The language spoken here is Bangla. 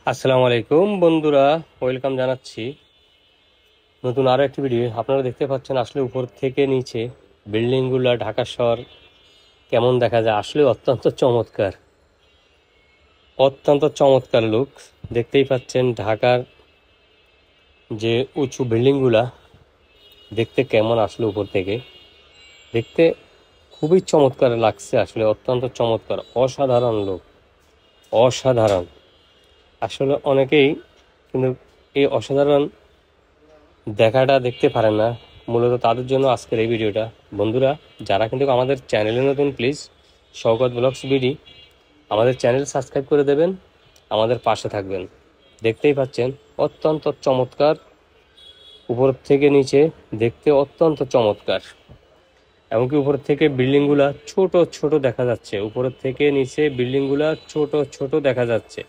আসসালামু আলাইকুম বন্ধুরা, ওয়েলকাম জানাচ্ছি নতুন আরো একটি ভিডিও। আপনারা দেখতে পাচ্ছেন আসলে উপর থেকে নিচে বিল্ডিংগুলো, ঢাকা শহর কেমন দেখা যায়। আসলে অত্যন্ত চমৎকার, অত্যন্ত চমৎকার লুক। দেখতেই পাচ্ছেন ঢাকার যে উঁচু বিল্ডিংগুলা দেখতে কেমন আসলে উপর থেকে দেখতে খুবই চমৎকার লাগছে। আসলে অত্যন্ত চমৎকার, অসাধারণ লুক, অসাধারণ। আসলে অনেকেই কিন্তু এই অসাধারণ দেখাটা দেখতে পারেন না, মূলত তাদের জন্য আজকের এই ভিডিওটা। বন্ধুরা, যারা কিন্তু আমাদের চ্যানেলে নতুন, প্লিজ শওকত ব্লগস বিডি আমাদের চ্যানেল সাবস্ক্রাইব করে দেবেন, আমাদের পাশে থাকবেন। দেখতেই পাচ্ছেন অত্যন্ত চমৎকার, উপর থেকে নিচে দেখতে অত্যন্ত চমৎকার। এমনকি উপর থেকে বিল্ডিংগুলা ছোট ছোট দেখা যাচ্ছে, উপর থেকে নিচে বিল্ডিংগুলা ছোট ছোট দেখা যাচ্ছে।